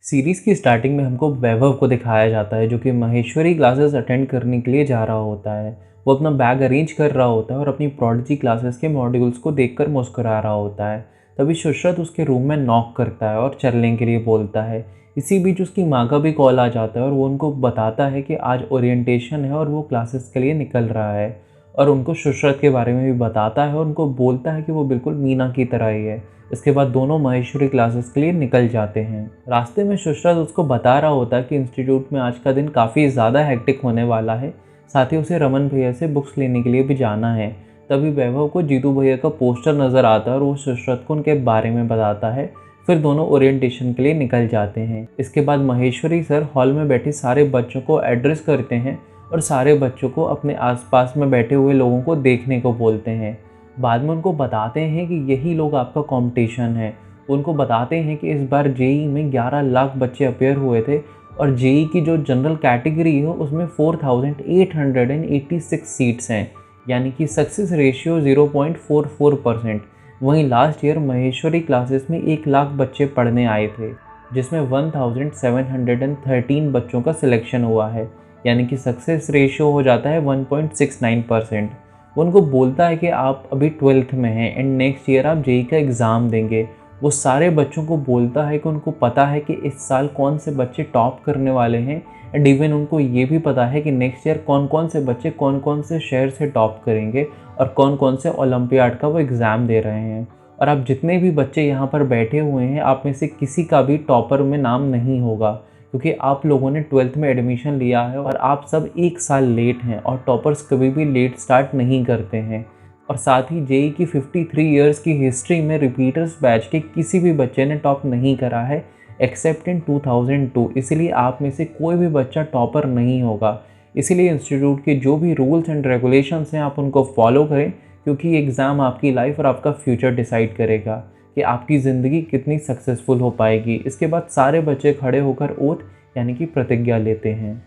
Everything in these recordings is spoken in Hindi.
सीरीज़ की स्टार्टिंग में हमको वैभव को दिखाया जाता है जो कि महेश्वरी क्लासेस अटेंड करने के लिए जा रहा होता है। वो अपना बैग अरेंज कर रहा होता है और अपनी प्रोडिजी क्लासेस के मॉड्यूल्स को देखकर मुस्कुरा रहा होता है। तभी शुश्रत उसके रूम में नॉक करता है और चलने के लिए बोलता है। इसी बीच उसकी माँ का भी कॉल आ जाता है और वो उनको बताता है कि आज ओरिएंटेशन है और वो क्लासेस के लिए निकल रहा है। और उनको शुश्रत के बारे में भी बताता है और उनको बोलता है कि वो बिल्कुल मीना की तरह ही है। इसके बाद दोनों महेश्वरी क्लासेस के लिए निकल जाते हैं। रास्ते में शुश्रत उसको बता रहा होता है कि इंस्टीट्यूट में आज का दिन काफ़ी ज़्यादा हेक्टिक होने वाला है, साथ ही उसे रमन भैया से बुक्स लेने के लिए भी जाना है। तभी वैभव को जीतू भैया का पोस्टर नज़र आता है और वो शुश्रत को उनके बारे में बताता है। फिर दोनों ओरिएंटेशन के लिए निकल जाते हैं। इसके बाद महेश्वरी सर हॉल में बैठे सारे बच्चों को एड्रेस करते हैं और सारे बच्चों को अपने आसपास में बैठे हुए लोगों को देखने को बोलते हैं। बाद में उनको बताते हैं कि यही लोग आपका कंपटीशन है। उनको बताते हैं कि इस बार जेई में 11 लाख बच्चे अपेयर हुए थे और जेई की जो जनरल कैटेगरी है उसमें 4886 सीट्स हैं, यानी कि सक्सेस रेशियो 0.44%। वहीं लास्ट ईयर महेश्वरी क्लासेस में 1 लाख बच्चे पढ़ने आए थे, जिसमें 1713 बच्चों का सिलेक्शन हुआ है, यानी कि सक्सेस रेशियो हो जाता है 1.69%। वो उनको बोलता है कि आप अभी 12th में हैं एंड नेक्स्ट ईयर आप जेई का एग्ज़ाम देंगे। वो सारे बच्चों को बोलता है कि उनको पता है कि इस साल कौन से बच्चे टॉप करने वाले हैं एंड इवन उनको ये भी पता है कि नेक्स्ट ईयर कौन कौन से बच्चे कौन कौन से शहर से टॉप करेंगे और कौन कौन से ओलंपियाड का वो एग्ज़ाम दे रहे हैं। और आप जितने भी बच्चे यहाँ पर बैठे हुए हैं, आप में से किसी का भी टॉपर में नाम नहीं होगा, क्योंकि आप लोगों ने 12th में एडमिशन लिया है और आप सब 1 साल लेट हैं और टॉपर्स कभी भी लेट स्टार्ट नहीं करते हैं। और साथ ही जेई की 53 इयर्स की हिस्ट्री में रिपीटर्स बैच के किसी भी बच्चे ने टॉप नहीं करा है एक्सेप्ट इन 2002। इसीलिए आप में से कोई भी बच्चा टॉपर नहीं होगा। इसीलिए इंस्टीट्यूट के जो भी रूल्स एंड रेगुलेशंस हैं आप उनको फॉलो करें, क्योंकि ये एग्ज़ाम आपकी लाइफ और आपका फ्यूचर डिसाइड करेगा कि आपकी ज़िंदगी कितनी सक्सेसफुल हो पाएगी। इसके बाद सारे बच्चे खड़े होकर ओथ यानी कि प्रतिज्ञा लेते हैं।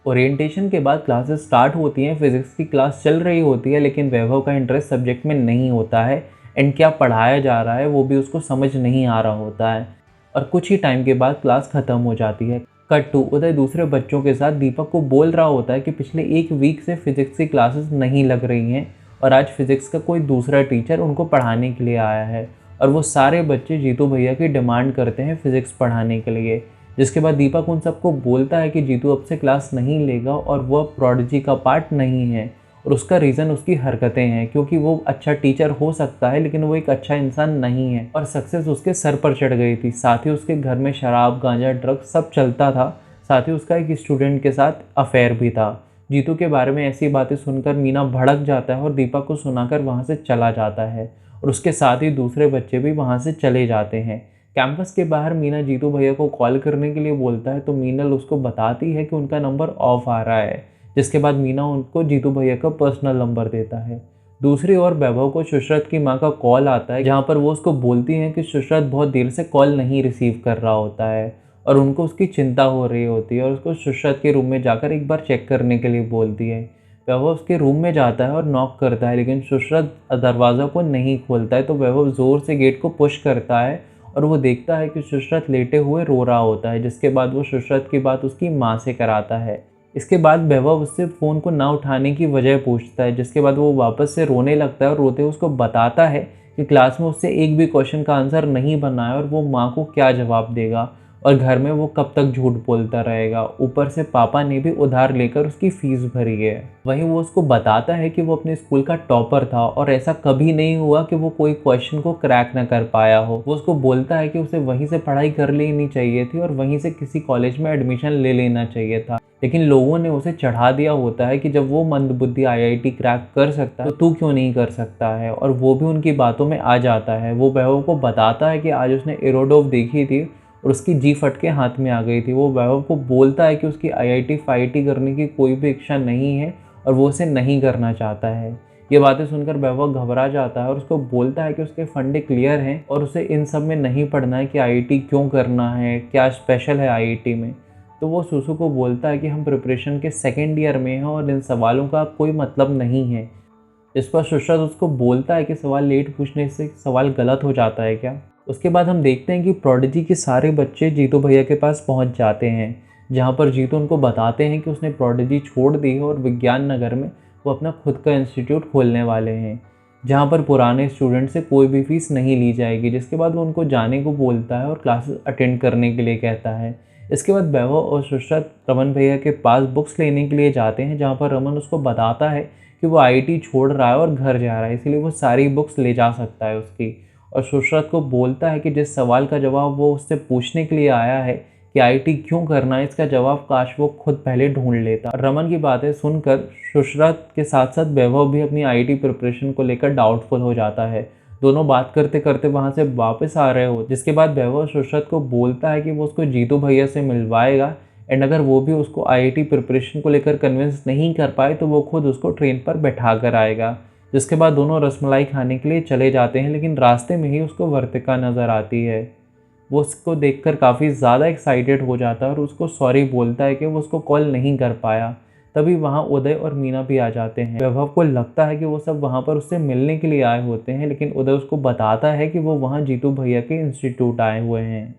ओरिएंटेशन के बाद क्लासेस स्टार्ट होती हैं। फिज़िक्स की क्लास चल रही होती है, लेकिन वैभव का इंटरेस्ट सब्जेक्ट में नहीं होता है एंड क्या पढ़ाया जा रहा है वो भी उसको समझ नहीं आ रहा होता है। और कुछ ही टाइम के बाद क्लास ख़त्म हो जाती है। कट टू उदय दूसरे बच्चों के साथ दीपक को बोल रहा होता है कि पिछले 1 वीक से फ़िज़िक्स की क्लासेस नहीं लग रही हैं और आज फ़िज़िक्स का कोई दूसरा टीचर उनको पढ़ाने के लिए आया है। और वो सारे बच्चे जीतू भैया की डिमांड करते हैं फ़िज़िक्स पढ़ाने के लिए। जिसके बाद दीपक उन सबको बोलता है कि जीतू अब से क्लास नहीं लेगा और वह प्रोडिजी का पार्ट नहीं है। और उसका रीज़न उसकी हरकतें हैं, क्योंकि वो अच्छा टीचर हो सकता है लेकिन वो एक अच्छा इंसान नहीं है और सक्सेस उसके सर पर चढ़ गई थी। साथ ही उसके घर में शराब गांजा ड्रग्स सब चलता था। साथ ही उसका एक स्टूडेंट के साथ अफेयर भी था। जीतू के बारे में ऐसी बातें सुनकर मीना भड़क जाता है और दीपक को सुनाकर वहाँ से चला जाता है और उसके साथ ही दूसरे बच्चे भी वहाँ से चले जाते हैं। कैंपस के बाहर मीना जीतू भैया को कॉल करने के लिए बोलता है तो मीनल उसको बताती है कि उनका नंबर ऑफ आ रहा है। जिसके बाद मीना उनको जीतू भैया का पर्सनल नंबर देता है। दूसरी ओर वैभव को शुश्रत की मां का कॉल आता है, जहां पर वो उसको बोलती हैं कि शुश्रत बहुत देर से कॉल नहीं रिसीव कर रहा होता है और उनको उसकी चिंता हो रही होती है और उसको शुश्रत के रूम में जाकर एक बार चेक करने के लिए बोलती है। वैभव उसके रूम में जाता है और नॉक करता है, लेकिन शुश्रत दरवाज़ा को नहीं खोलता है। तो वैभव ज़ोर से गेट को पुश करता है और वो देखता है कि शुश्रत लेटे हुए रो रहा होता है। जिसके बाद वो शुश्रत की बात उसकी माँ से कराता है। इसके बाद वैभव उससे फ़ोन को ना उठाने की वजह पूछता है, जिसके बाद वो वापस से रोने लगता है और रोते हुए उसको बताता है कि क्लास में उससे एक भी क्वेश्चन का आंसर नहीं बना है और वो माँ को क्या जवाब देगा और घर में वो कब तक झूठ बोलता रहेगा। ऊपर से पापा ने भी उधार लेकर उसकी फ़ीस भरी है। वहीं वो उसको बताता है कि वो अपने स्कूल का टॉपर था और ऐसा कभी नहीं हुआ कि वो कोई क्वेश्चन को क्रैक ना कर पाया हो। वो उसको बोलता है कि उसे वहीं से पढ़ाई कर लेनी चाहिए थी और वहीं से किसी कॉलेज में एडमिशन ले लेना चाहिए था, लेकिन लोगों ने उसे चढ़ा दिया होता है कि जब वो मंदबुद्धि आईआईटी क्रैक कर सकता है तो तू क्यों नहीं कर सकता है। और वो भी उनकी बातों में आ जाता है। वो वैभव को बताता है कि आज उसने एरोडोव देखी थी और उसकी जी फट के हाथ में आ गई थी। वो वैभव को बोलता है कि उसकी आईआईटी फाईटी करने की कोई भी इच्छा नहीं है और वो उसे नहीं करना चाहता है। ये बातें सुनकर वैभव घबरा जाता है और उसको बोलता है कि उसके फंडे क्लियर हैं और उसे इन सब में नहीं पढ़ना है कि आईआईटी क्यों करना है, क्या स्पेशल है आईआईटी में। तो वो सुसु को बोलता है कि हम प्रिपरेशन के सेकेंड ईयर में हैं और इन सवालों का कोई मतलब नहीं है। इस पर शुश्रत उसको बोलता है कि सवाल लेट पूछने से सवाल गलत हो जाता है क्या। उसके बाद हम देखते हैं कि प्रोडिजी के सारे बच्चे जीतू भैया के पास पहुंच जाते हैं, जहां पर जीतू उनको बताते हैं कि उसने प्रोडिजी छोड़ दी है और विज्ञान नगर में वो अपना खुद का इंस्टीट्यूट खोलने वाले हैं, जहां पर पुराने स्टूडेंट से कोई भी फीस नहीं ली जाएगी। जिसके बाद वो उनको जाने को बोलता है और क्लासेस अटेंड करने के लिए कहता है। इसके बाद वैभव और सुशरत रमन भैया के पास बुक्स लेने के लिए जाते हैं, जहाँ पर रमन उसको बताता है कि वो आईटी छोड़ रहा है और घर जा रहा है, इसलिए वो सारी बुक्स ले जा सकता है उसकी। और सुशरत को बोलता है कि जिस सवाल का जवाब वो उससे पूछने के लिए आया है कि आईटी क्यों करना है, इसका जवाब काश वो खुद पहले ढूंढ लेता। रमन की बातें सुनकर सुशरत के साथ साथ वैभव भी अपनी आईटी प्रिपरेशन को लेकर डाउटफुल हो जाता है। दोनों बात करते करते वहाँ से वापस आ रहे हो, जिसके बाद वैभव सुशरत को बोलता है कि वो उसको जीतू भैया से मिलवाएगा, एंड अगर वो भी उसको आईआईटी प्रिपरेशन को लेकर कन्विंस नहीं कर पाए तो वो खुद उसको ट्रेन पर बैठा कर आएगा। जिसके बाद दोनों रसमलाई खाने के लिए चले जाते हैं, लेकिन रास्ते में ही उसको वर्तिका नज़र आती है। वो उसको देखकर काफ़ी ज़्यादा एक्साइटेड हो जाता है और उसको सॉरी बोलता है कि वो उसको कॉल नहीं कर पाया। तभी वहाँ उदय और मीना भी आ जाते हैं। वैभव को लगता है कि वो सब वहाँ पर उससे मिलने के लिए आए होते हैं, लेकिन उदय उसको बताता है कि वो वहाँ जीतू भैया के इंस्टीट्यूट आए हुए हैं।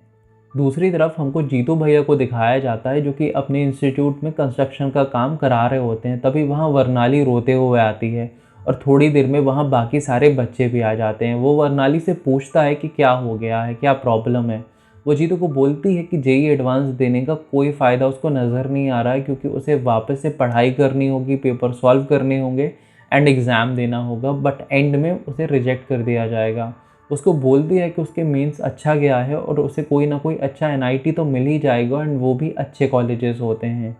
दूसरी तरफ हमको जीतू भैया को दिखाया जाता है, जो कि अपने इंस्टीट्यूट में कंस्ट्रक्शन का काम करा रहे होते हैं। तभी वहाँ वर्नाली रोते हुए आती है और थोड़ी देर में वहाँ बाकी सारे बच्चे भी आ जाते हैं। वो वर्नाली से पूछता है कि क्या हो गया है, क्या प्रॉब्लम है। वो जीतू को बोलती है कि जेई एडवांस देने का कोई फ़ायदा उसको नज़र नहीं आ रहा है, क्योंकि उसे वापस से पढ़ाई करनी होगी, पेपर सॉल्व करने होंगे एंड एग्ज़ाम देना होगा, बट एंड में उसे रिजेक्ट कर दिया जाएगा। उसको बोलती है कि उसके मेंस अच्छा गया है और उसे कोई ना कोई अच्छा एनआईटी तो मिल ही जाएगा, एंड वो भी अच्छे कॉलेजेस होते हैं।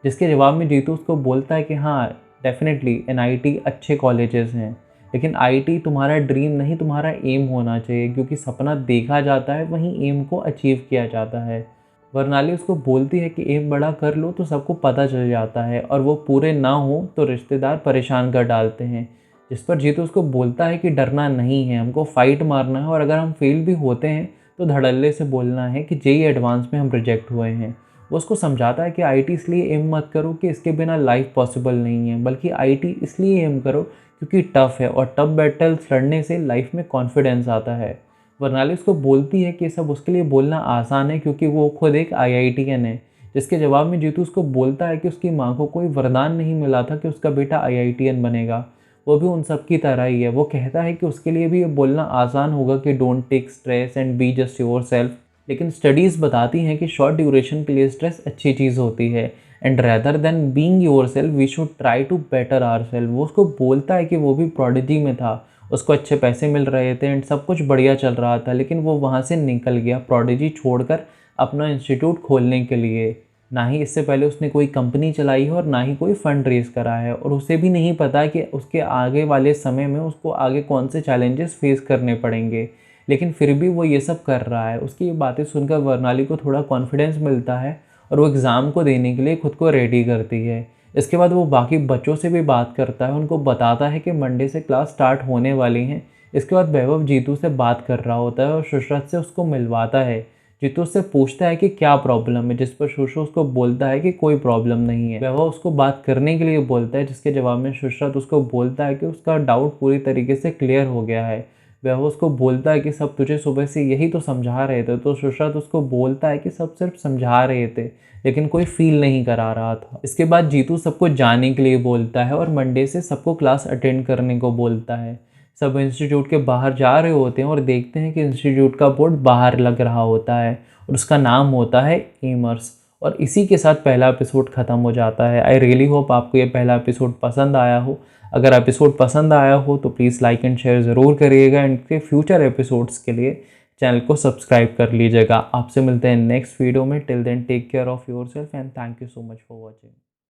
जिसके जवाब में जीतू उसको बोलता है कि हाँ, डेफिनेटली एनआईटी अच्छे कॉलेजेस हैं, लेकिन आईटी तुम्हारा ड्रीम नहीं, तुम्हारा एम होना चाहिए, क्योंकि सपना देखा जाता है वहीं एम को अचीव किया जाता है। वर्नाली उसको बोलती है कि एम बड़ा कर लो तो सबको पता चल जाता है, और वो पूरे ना हो तो रिश्तेदार परेशान कर डालते हैं। जिस पर जीतू उसको बोलता है कि डरना नहीं है, हमको फाइट मारना है, और अगर हम फेल भी होते हैं तो धड़ल्ले से बोलना है कि जेई एडवांस में हम रिजेक्ट हुए हैं। वो उसको समझाता है कि आईटी इसलिए एम मत करो कि इसके बिना लाइफ पॉसिबल नहीं है, बल्कि आईटी इसलिए एम करो क्योंकि टफ़ है, और टफ बैटल्स लड़ने से लाइफ में कॉन्फिडेंस आता है। वर्नाली उसको बोलती है कि सब उसके लिए बोलना आसान है, क्योंकि वो खुद एक आईआईटीएन है। जिसके जवाब में जीतू उसको बोलता है कि उसकी माँ को कोई वरदान नहीं मिला था कि उसका बेटा आईआईटीएन बनेगा, वो भी उन सब की तरह ही है। वो कहता है कि उसके लिए भी ये बोलना आसान होगा कि don't take stress and be just yourself, लेकिन स्टडीज़ बताती हैं कि शॉर्ट ड्यूरेशन के लिए स्ट्रेस अच्छी चीज़ होती है, and rather than being yourself we should try to better ourselves. वो उसको बोलता है कि वो भी प्रोडिजी में था, उसको अच्छे पैसे मिल रहे थे एंड सब कुछ बढ़िया चल रहा था, लेकिन वो वहाँ से निकल गया प्रोडिजी छोड़कर अपना इंस्टीट्यूट खोलने के लिए। ना ही इससे पहले उसने कोई कंपनी चलाई है और ना ही कोई फंड रेज करा है, और उसे भी नहीं पता कि उसके आगे वाले समय में उसको आगे कौन से चैलेंजेस फेस करने पड़ेंगे, लेकिन फिर भी वो ये सब कर रहा है। उसकी ये बातें सुनकर वर्नाली को थोड़ा कॉन्फिडेंस मिलता है और वो एग्ज़ाम को देने के लिए खुद को रेडी करती है। इसके बाद वो बाकी बच्चों से भी बात करता है, उनको बताता है कि मंडे से क्लास स्टार्ट होने वाली हैं। इसके बाद वैभव जीतू से बात कर रहा होता है और सुशरत से उसको मिलवाता है। जीतू उससे पूछता है कि क्या प्रॉब्लम है, जिस पर सुशरत उसको बोलता है कि कोई प्रॉब्लम नहीं है। वैभव उसको बात करने के लिए बोलता है, जिसके जवाब में सुशरत उसको बोलता है कि उसका डाउट पूरी तरीके से क्लियर हो गया है। वैभव उसको बोलता है कि सब तुझे सुबह से यही तो समझा रहे थे, तो सुशरत उसको बोलता है कि सब सिर्फ समझा रहे थे, लेकिन कोई फील नहीं करा रहा था। इसके बाद जीतू सबको जाने के लिए बोलता है और मंडे से सबको क्लास अटेंड करने को बोलता है। सब इंस्टीट्यूट के बाहर जा रहे होते हैं और देखते हैं कि इंस्टीट्यूट का बोर्ड बाहर लग रहा होता है और उसका नाम होता है एमर्स। और इसी के साथ पहला एपिसोड ख़त्म हो जाता है। आई रियली होप आपको ये पहला एपिसोड पसंद आया हो। अगर एपिसोड पसंद आया हो तो प्लीज़ लाइक एंड शेयर ज़रूर करिएगा। इनके फ्यूचर एपिसोड्स के लिए चैनल को सब्सक्राइब कर लीजिएगा। आपसे मिलते हैं नेक्स्ट वीडियो में। Till then take care of yourself and thank you so much for watching.